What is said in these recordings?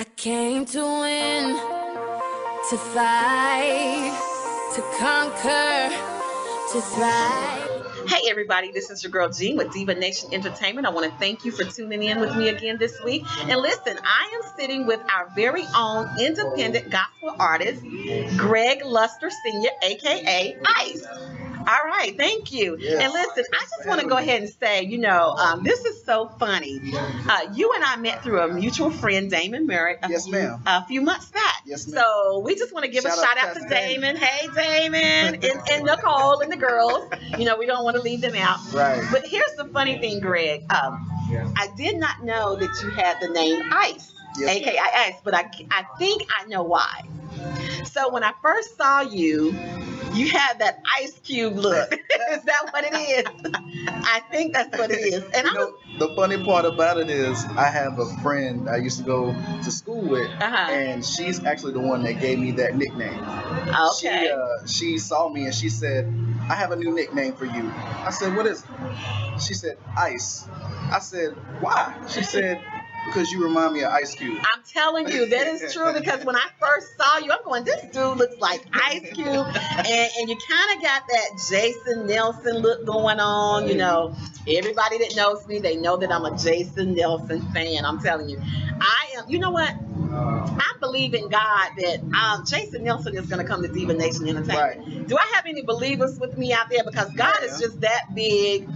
I came to win, to fight, to conquer, to thrive. Hey everybody, this is your girl Jean with Diva Nation Entertainment. I want to thank you for tuning in with me again this week. And listen, I am sitting with our very own independent gospel artist, Greg Luster Sr., aka Ice. All right, thank you. Yes. And listen, I just want to go ahead and say, this is so funny. You and I met through a mutual friend, Damon Merritt, Yes, ma'am. a few months back. Yes, ma'am. So we just want to give a shout out to Damon. Hey, Damon, and Nicole and the girls. We don't want to leave them out. Right. But here's the funny thing, Greg. I did not know that you had the name Ice, Yes, aka Ice, but I think I know why. So when I first saw you, you had that Ice Cube look. Is that what it is? I think that's what it is. And The funny part about it is I have a friend I used to go to school with, and she's actually the one that gave me that nickname. Okay. She saw me and she said, I have a new nickname for you. I said, what is it? She said, Ice. I said, why? She said, because you remind me of Ice Cube. I'm telling you, that is true, because when I first saw you, I'm going, this dude looks like Ice Cube. And you kind of got that Jason Nelson look going on. Everybody that knows me, they know that I'm a Jason Nelson fan. I'm telling you. I am, you know what? I believe in God that Jason Nelson is going to come to Diva Nation Entertainment. Right. Do I have any believers with me out there? Because God is just that big.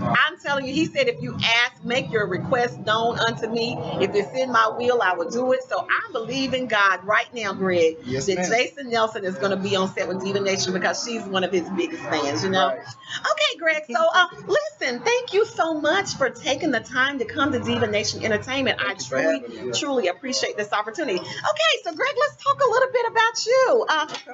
I'm telling you, he said, if you ask, make your request known unto me. If it's in my will, I will do it. So I believe in God right now, Greg, yes, that ma'am. Jason Nelson is going to be on set with Diva Nation because she's one of his biggest fans, Right. Okay, Greg. So listen, thank you so much for taking the time to come to Diva Nation Entertainment. Thank you for having me. Truly appreciate this opportunity. Okay, so Greg, let's talk a little bit about you.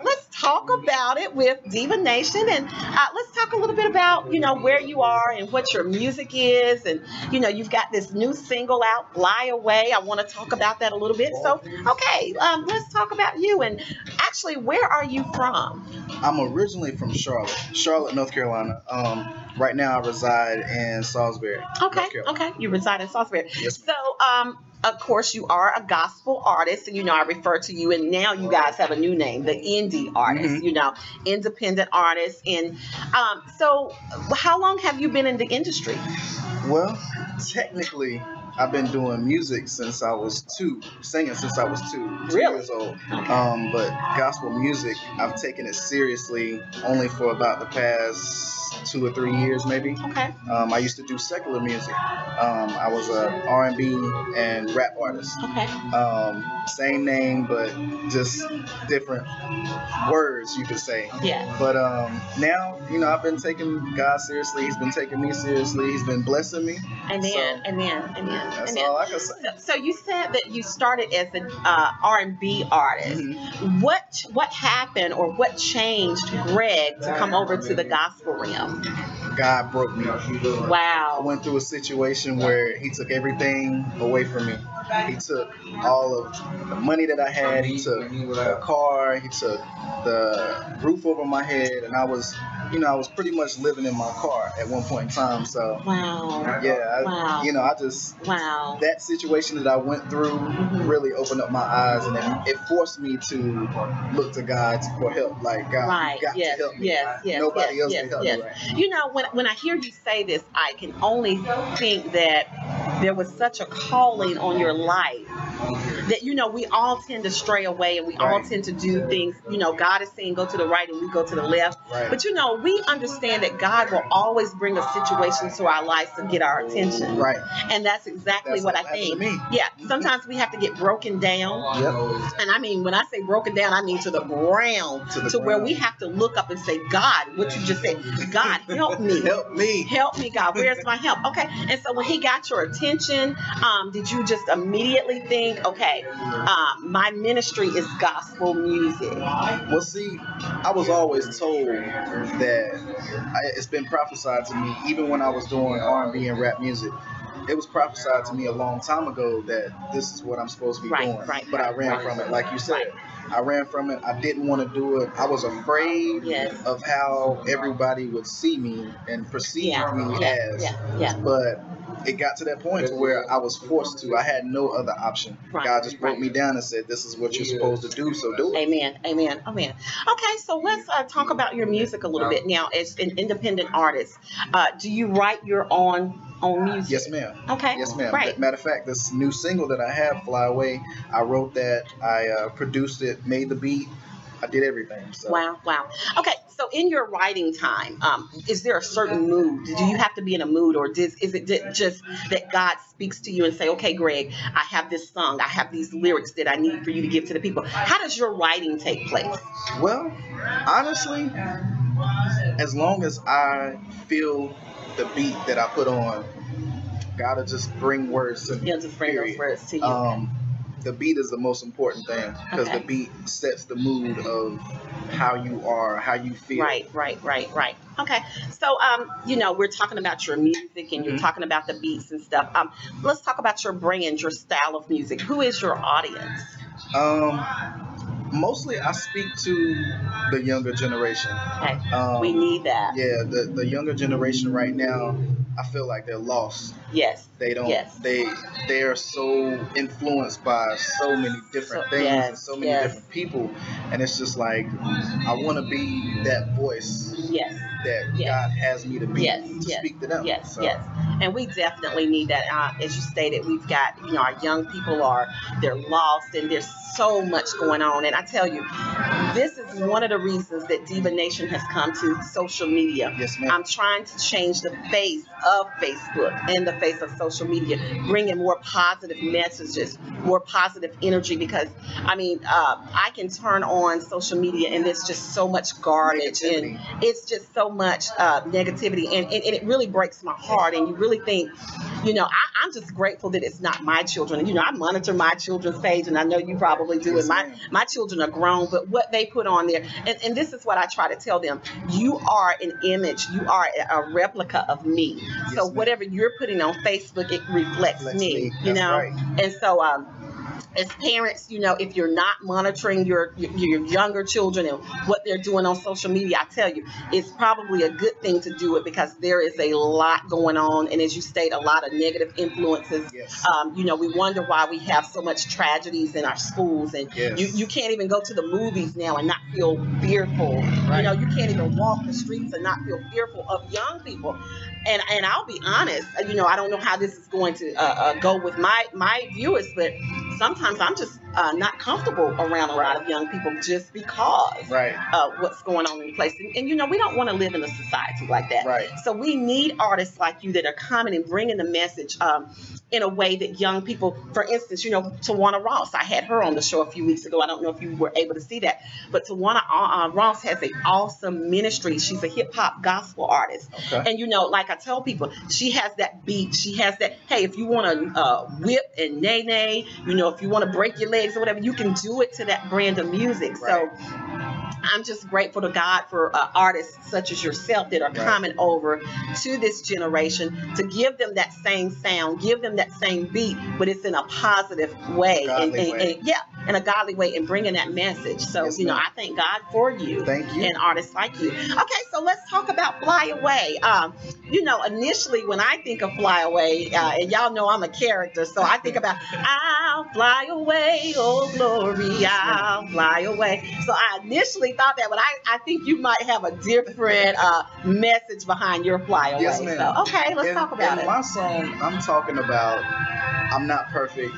Let's talk about it with Diva Nation, and let's talk a little bit about where you are and what your music is, and you've got this new single out, Fly Away. I want to talk about that a little bit. So okay, let's talk about you, and actually, where are you from? I'm originally from Charlotte, North Carolina. Right now I reside in Salisbury. Okay, you reside in Salisbury. Yes. So of course, you are a gospel artist, and I refer to you, and now you guys have a new name, the indie artist, independent artist. And so how long have you been in the industry? Well, technically, I've been doing music since I was singing since I was two Really? years old. But gospel music, I've taken it seriously only for about the past 2 or 3 years, maybe. Okay. I used to do secular music. I was a R&B and rap artist. Okay. Same name, but just different words, you could say. Yeah. But now, I've been taking God seriously. He's been taking me seriously. He's been blessing me. Amen. That's all I can say. So you said that you started as an R&B artist. Mm-hmm. What happened, or what changed Greg to come over to the gospel realm? God broke me. Wow. I went through a situation where he took everything away from me. He took all of the money that I had. He took the car. He took the roof over my head, and I was pretty much living in my car at one point in time. So wow. Yeah. Wow. Wow. That situation that I went through really opened up my eyes, and it forced me to look to God for help. Like, God, right. you got to help me. Yes. Nobody else can help me. Right? When I hear you say this, I can only think that there was such a calling on your life that we all tend to stray away, and we all tend to do things. God is saying go to the right, and we go to the left. Right. But we understand that God will always bring a situation to our lives to get our attention. Right. And that's exactly what I think. Yeah. Sometimes we have to get broken down. Yep. And I mean, when I say broken down, I mean to the ground, to where we have to look up and say, God, what you just said, God, help me. Help me, God. Where's my help? Okay. And so when he got your attention, did you just immediately think, okay, my ministry is gospel music? Well, see, I was always told that it's been prophesied to me, even when I was doing R&B and rap music. It was prophesied to me a long time ago that this is what I'm supposed to be doing. But I ran from it, like you said. I ran from it. I didn't want to do it. I was afraid of how everybody would see me and perceive me as. But it got to that point to where I was forced to. I had no other option. Right, God just broke right. me down and said, "This is what you're supposed to do. So do it." Amen. Amen. Amen. Okay, so let's talk about your music a little bit now. As an independent artist, do you write your own music? Yes, ma'am. Okay. Yes, ma'am. Great. Matter of fact, this new single that I have, "Fly Away," I wrote that. I produced it, made the beat. I did everything. So. Wow, wow. Okay, so in your writing time, is there a certain mood? Do you have to be in a mood, or is it just that God speaks to you and say, okay, Greg, I have this song, I have these lyrics that I need for you to give to the people? How does your writing take place? Well, honestly, as long as I feel the beat that I put on, God will just bring words to me. He'll just bring those words to you. The beat is the most important thing because Okay. the beat sets the mood of how you are, how you feel. Right. Okay, so we're talking about your music and you're talking about the beats and stuff. Let's talk about your brand, your style of music. Who is your audience? Mostly I speak to the younger generation. Okay, we need that. Yeah, the younger generation right now, I feel like they're lost. Yes. They don't. Yes. They are so influenced by so many different things and so many different people, and it's just like I want to be that voice Yes. that Yes. God has me to be Yes. to speak to them. Yes. So, Yes. And we definitely need that. As you stated, we've got our young people they're lost and there's so much going on. And I tell you, this is one of the reasons that Diva Nation has come to social media. Yes, ma'am. I'm trying to change the face of Facebook and the face of social media, bringing more positive messages, more positive energy, because I can turn on social media and there's just so much garbage and it's just so much negativity and it really breaks my heart. And you really think, I'm just grateful that it's not my children. I monitor my children's page, and I know you probably do. Yes, And my children are grown, but what they put on there, and this is what I try to tell them: you are an image, you are a replica of me. So ma'am. whatever you're putting on Facebook, it reflects me. That's right. And so as parents, if you're not monitoring your younger children and what they're doing on social media, I tell you, it's probably a good thing to do it, because there is a lot going on. And as you state, a lot of negative influences. Yes. We wonder why we have so much tragedies in our schools. And Yes. you can't even go to the movies now and not feel fearful. Right. You can't even walk the streets and not feel fearful of young people. And I'll be honest, I don't know how this is going to go with my viewers, but sometimes I'm just not comfortable around a lot of young people just because Right. of what's going on in the place. And we don't want to live in a society like that. Right. So we need artists like you that are coming and bringing the message in a way that young people, for instance, Tawana Ross, I had her on the show a few weeks ago. I don't know if you were able to see that, but Tawana Ross has an awesome ministry. She's a hip hop gospel artist. Okay. And like I tell people, she has that beat. She has that, hey, if you want to whip and nay, if you want to break your legs or whatever, you can do it to that brand of music. Right. So I'm just grateful to God for artists such as yourself that are coming over to this generation to give them that same sound, give them that same beat, but it's in a positive way. In a godly way, and bringing that message. So, Yes, ma'am. I thank God for you. Thank you. And artists like you. Okay, so let's talk about Fly Away. Initially when I think of Fly Away, and y'all know I'm a character, so I think about, I'll fly away, oh glory, I'll fly away. So I initially thought that, but I think you might have a different message behind your Fly Away. Yes, ma'am. So, okay, let's talk about in it. my song, I'm talking about I'm not perfect.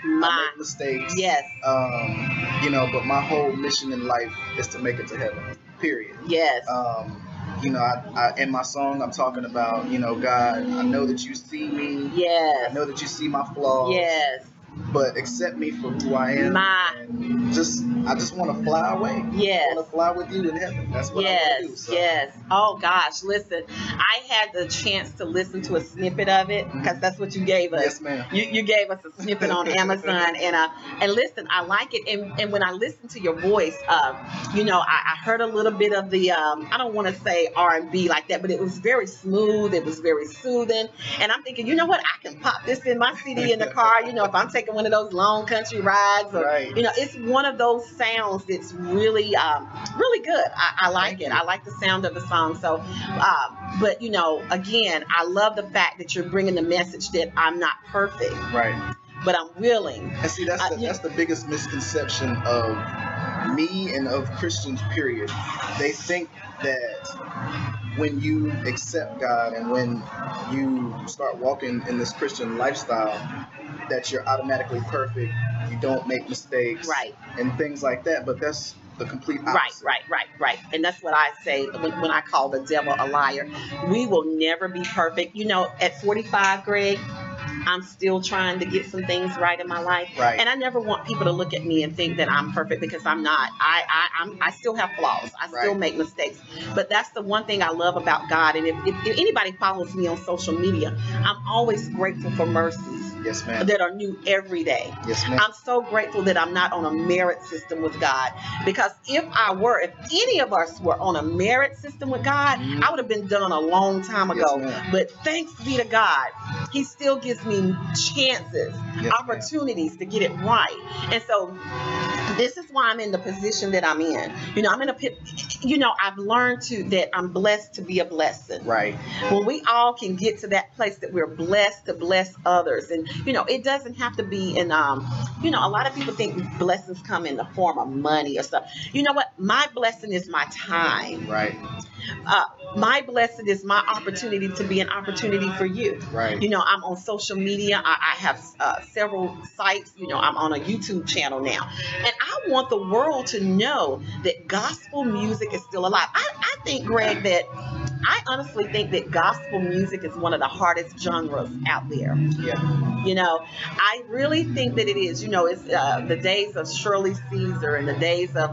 I make mistakes. Yes. But my whole mission in life is to make it to heaven. Period. Yes. I in my song I'm talking about, God, I know that you see me. Yes. I know that you see my flaws. Yes. But accept me for who I am. And I just want to fly away. Yes. I want to fly with you in heaven. That's what I want to do. So. Yes. Oh gosh, listen. I had the chance to listen to a snippet of it, because that's what you gave us. Yes, ma'am. You gave us a snippet on Amazon, and listen, I like it. And when I listened to your voice, I heard a little bit of the I don't want to say R&B like that, but it was very smooth. It was very soothing. And I'm thinking, you know what? I can pop this in my CD in the car. If I'm taking taking one of those long country rides, or Right. it's one of those sounds that's really, really good. I like Thank it. you. I like the sound of the song. So, but again, I love the fact that you're bringing the message that I'm not perfect, Right. but I'm willing. And see, that's the biggest misconception of me and of Christians, period. They think that when you accept God and when you start walking in this Christian lifestyle, that you're automatically perfect, you don't make mistakes, Right. and things like that. But that's the complete opposite. Right. And that's what I say when I call the devil a liar. We will never be perfect. At 45, Greg, I'm still trying to get some things right in my life. Right. And I never want people to look at me and think that I'm perfect, because I'm not. I still have flaws. I still Right. make mistakes. But that's the one thing I love about God. And if anybody follows me on social media, I'm always grateful for mercies Yes, ma'am. that are new every day. Yes, ma'am. I'm so grateful that I'm not on a merit system with God, because if any of us were on a merit system with God, I would have been done a long time Yes, ago. ma'am. But thanks be to God, He still gives me chances, Yes, opportunities to get it right. And so this is why I'm in the position that I'm in. I'm in I've learned that I'm blessed to be a blessing. Right. When we all can get to that place that we're blessed to bless others, and it doesn't have to be in a lot of people think blessings come in the form of money or stuff. You know what? My blessing is my time. Right. My blessing is my opportunity to be an opportunity for you. Right. I'm on social media. I have several sites. I'm on a YouTube channel now. And I want the world to know that gospel music is still alive. I think, Greg, I honestly think that gospel music is one of the hardest genres out there. Yeah. I really think that it is. It's the days of Shirley Caesar and the days of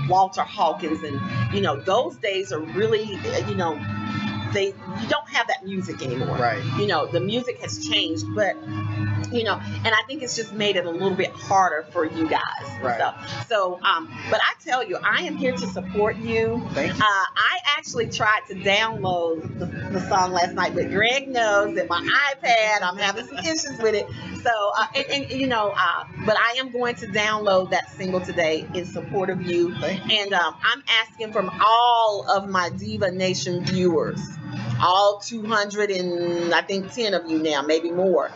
Walter Hawkins, and those days are really, you don't have that music anymore. Right. The music has changed, but and I think it's just made it a little bit harder for you guys. Right. So, but I tell you, I am here to support you. Thank you. I actually tried to download the song last night, but Greg knows that my iPad, I'm having some issues with it. So, but I am going to download that single today in support of you. Thank you. And I'm asking from all of my Diva Nation viewers, all 200 and I think 10 of you now, maybe more.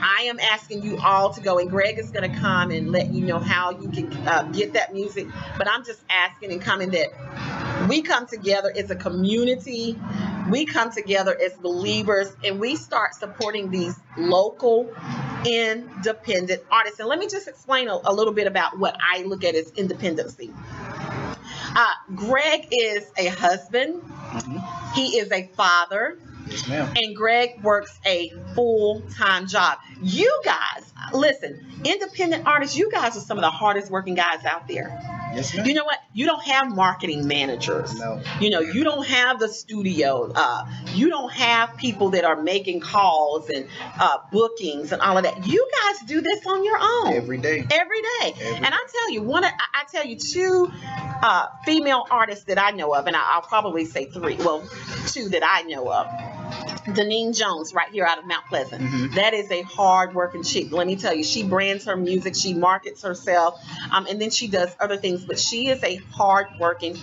I am asking you all to go, and Greg is going to come and let you know how you can get that music. But I'm just asking and coming that we come together as a community. We come together as believers, and we start supporting these local independent artists. And let me just explain a little bit about what I look at as independency. Greg is a husband. Mm-hmm. He is a father. Yes, ma'am. And Greg works a full-time job. You guys, listen, independent artists, you guys are some of the hardest working guys out there. Yes, ma'am. You know what? You don't have marketing managers. No. You don't have the studio. You don't have people that are making calls and bookings and all of that. You guys do this on your own. Every day. Every day. And I tell you, I tell you two female artists that I know of, and I'll probably say three. Well, two that I know of. Deneen Jones, right here out of Mount Pleasant. Mm-hmm. That is a hard-working chick. Let me tell you, she brands her music, she markets herself, and then she does other things. But she is a hard-working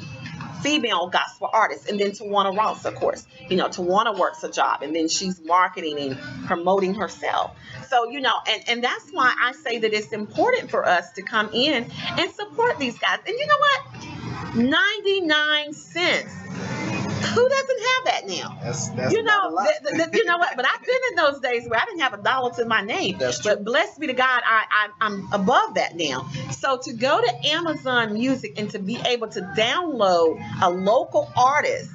female gospel artist. And then Tawana Ross, of course. Tawana works a job, and then she's marketing and promoting herself. So, and that's why I say that it's important for us to come in and support these guys. And you know what? 99 cents. Who doesn't have that now? That's not a lot. You know what? But I've been in those days where I didn't have a dollar to my name. That's true. But blessed be to God, I'm above that now. So to go to Amazon Music and to be able to download a local artist,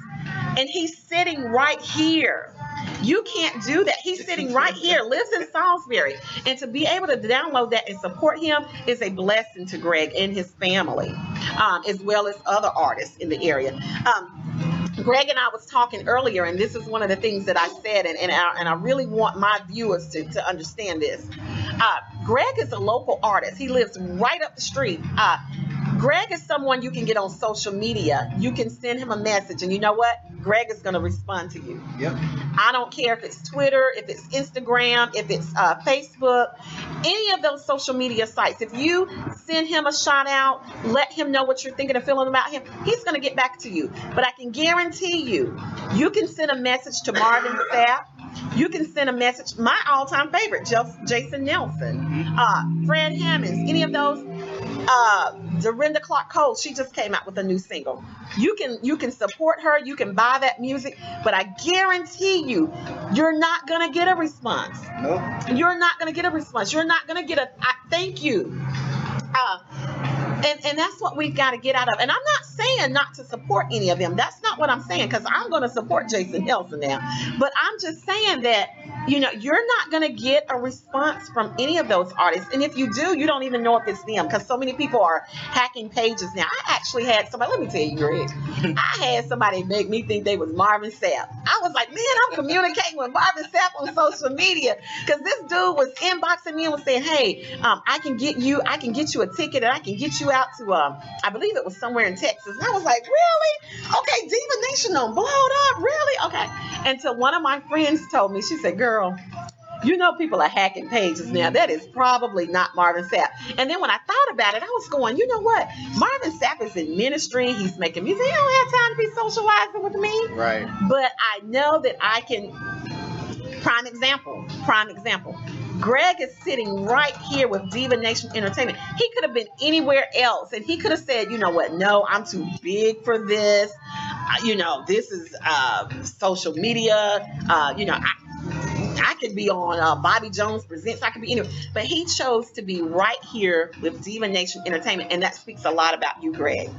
and he's sitting right here. You can't do that. He's sitting right here, lives in Salisbury. And to be able to download that and support him is a blessing to Greg and his family, as well as other artists in the area. Greg and I was talking earlier, and this is one of the things that I said, and I really want my viewers to understand this. Greg is a local artist. He lives right up the street. Greg is someone you can get on social media. You can send him a message, and you know what? Greg is going to respond to you. Yep. I don't care if it's Twitter, if it's Instagram, if it's Facebook, any of those social media sites. If you send him a shout out, let him know what you're thinking and feeling about him, he's going to get back to you. But I can guarantee you, you can send a message to Marvin Sapp. You can send a message, my all-time favorite, Jason Nelson, Fred Hammonds, any of those. Dorinda Clark Cole, she just came out with a new single. You can support her, you can buy that music, but I guarantee you, you're not gonna get a response. No. You're not gonna get a response. You're not gonna get a thank you. And that's what we've got to get out of. And I'm not saying not to support any of them. That's not what I'm saying, because I'm going to support Jason Nelson now. But I'm just saying that, you're not going to get a response from any of those artists. And if you do, you don't even know if it's them, because so many people are hacking pages now. I actually had somebody, let me tell you, Greg, I had somebody make me think they was Marvin Sapp. I was like, man, I'm communicating with Marvin Sapp on social media, because this dude was inboxing me and was saying, hey, I can get you a ticket, and I can get you out to, I believe it was somewhere in Texas. And I was like, really? Okay, Diva Nation done blowed up, really? Okay. Until one of my friends told me, she said, girl, people are hacking pages now. That is probably not Marvin Sapp. And then when I thought about it, I was going, you know what? Marvin Sapp is in ministry. He's making music. He don't have time to be socializing with me. Right. But I know that I can. Prime example. Greg is sitting right here with Diva Nation Entertainment. He could have been anywhere else, and he could have said, you know what? No, I'm too big for this. This is social media. I could be on Bobby Jones Presents. I could be anywhere. But he chose to be right here with Diva Nation Entertainment, and that speaks a lot about you, Greg.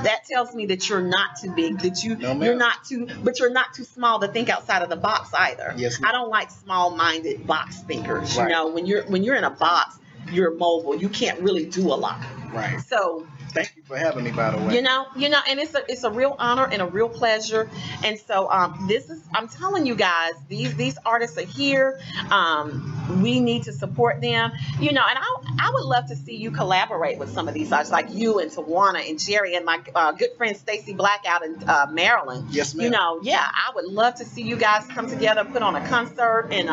That tells me that you're not too big, that you're not too small to think outside of the box either. Yes, I don't like small-minded box thinkers. Right. When you're in a box, you're mobile. You can't really do a lot. Right. So thank you for having me, by the way. And it's a real honor and a real pleasure. And so I'm telling you guys, these artists are here. We need to support them. And I would love to see you collaborate with some of these artists, like you and Tawana and Jerry and my good friend Stacy Black out in Maryland. Yes, ma'am. I would love to see you guys come together, put on a concert. And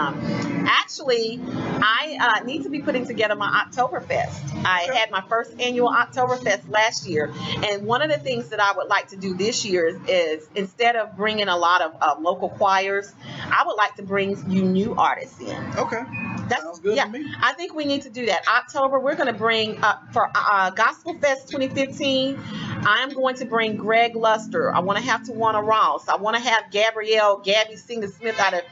actually, I need to be putting together my Oktoberfest. I had my first annual Oktoberfest last year, and one of the things that I would like to do this year is instead of bringing a lot of local choirs, I would like to bring you new artists in. Okay. Sounds good to me. I think we need to do that. October, we're going to bring for Gospel Fest 2015. I'm going to bring Greg Luster. I want to have Tawana Ross. I want to have Gabby Singer-Smith out of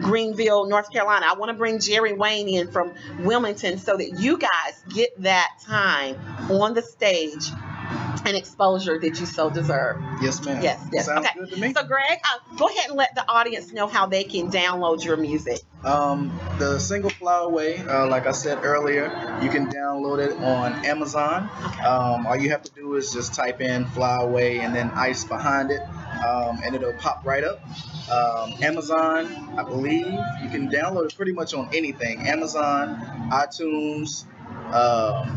Greenville, North Carolina. I want to bring Jerry Wayne in from Wilmington, so that you guys get that time on the stage and exposure that you so deserve. Yes, ma'am. Yes. Sounds okay. good to me. So, Greg, go ahead and let the audience know how they can download your music. The single Fly Away, like I said earlier, you can download it on Amazon. Okay. All you have to do is just type in Fly Away and then Ice behind it, and it'll pop right up. Amazon, I believe you can download it pretty much on anything. Amazon, iTunes,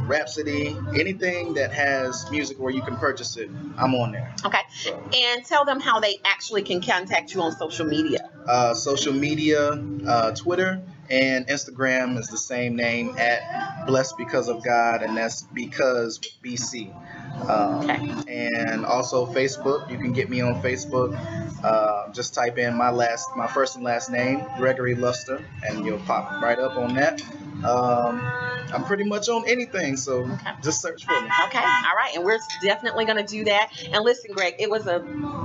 Rhapsody, anything that has music where you can purchase it, I'm on there. Okay. So, And tell them how they actually can contact you on social media. social media, Twitter and Instagram is the same name, at Blessed Because of God, and that's because with BC. Okay. And also Facebook, you can get me on Facebook. Just type in my first and last name, Gregory Luster, and you'll pop right up on that. I'm pretty much on anything, so just search for me. Okay, all right, and we're definitely going to do that. And listen, Greg, it was a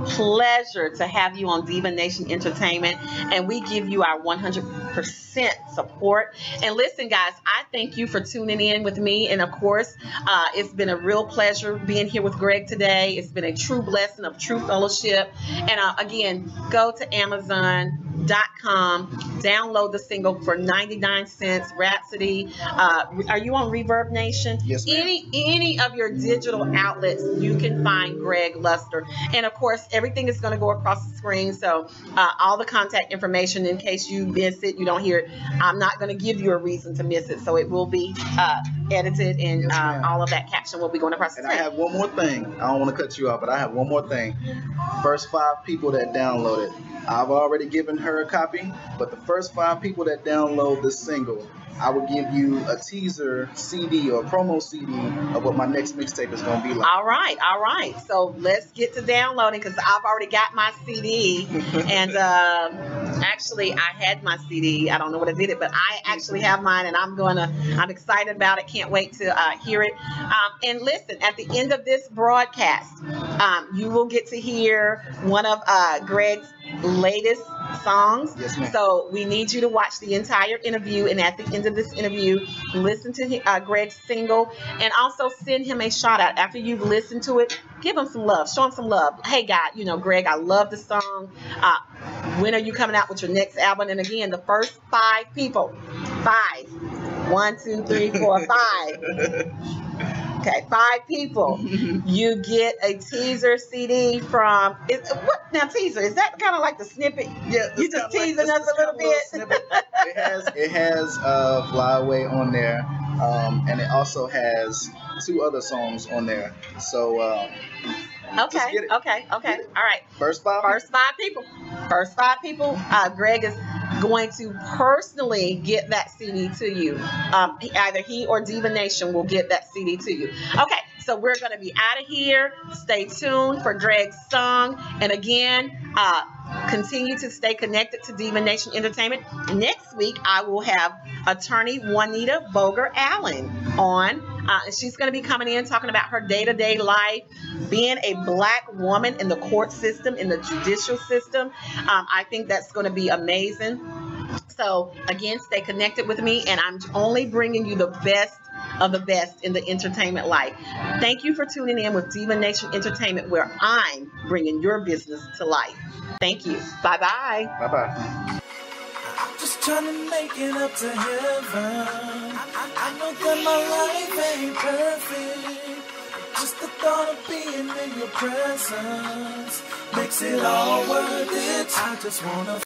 pleasure to have you on Diva Nation Entertainment, and we give you our 100% support. And listen, guys, I thank you for tuning in with me, and of course, it's been a real pleasure being here with Greg today. It's been a true blessing of true fellowship. And again, go to Amazon, Download the single for 99 cents. Rhapsody. Are you on Reverb Nation? Yes, ma'am. Any of your digital outlets, you can find Greg Luster. And of course, everything is going to go across the screen. So all the contact information, in case you miss it, you don't hear it, I'm not going to give you a reason to miss it. So it will be edited, and Yes, ma'am. all of that caption will be going across the And I screen. have one more thing. I don't want to cut you off, but I have one more thing. First 5 people that download it, I've already given her a copy, but the first 5 people that download this single, I will give you a teaser CD or a promo CD of what my next mixtape is going to be like. All right. So let's get to downloading, because I've already got my CD. And actually, I had my CD. I don't know what I did it, but I actually have mine, and I'm excited about it. Can't wait to hear it. And listen, at the end of this broadcast, you will get to hear one of Greg's latest songs. Yes, ma'am. So we need you to watch the entire interview, and at the end of this interview, listen to Greg's single, and also send him a shout out after you've listened to it. Give him some love, show him some love. Hey, God, Greg, I love the song. When are you coming out with your next album? And again, the first 5 people, 1, 2, 3, 4, 5. Okay, 5 people. You get a teaser CD from what now? Teaser, is that kind of like the snippet? Yeah, You just teasing us a little bit. It has Fly Away on there, and it also has 2 other songs on there. So Okay. get it. Okay. All right. first 5. First 5 people. Greg is going to personally get that CD to you. Either he or Diva Nation will get that CD to you. Okay, so we're going to be out of here. Stay tuned for Greg's song. And again, continue to stay connected to Diva Nation Entertainment. Next week, I will have attorney Juanita Boger Allen on. And she's going to be coming in talking about her day-to-day life, being a black woman in the court system, in the judicial system. I think that's going to be amazing. So again, stay connected with me, and I'm only bringing you the best of the best in the entertainment life. Thank you for tuning in with Diva Nation Entertainment, where I'm bringing your business to life. Thank you. Bye-bye. Bye-bye. Just trying to make it up to heaven. I know that my life ain't perfect. Just the thought of being in your presence makes it all worth it. I just wanna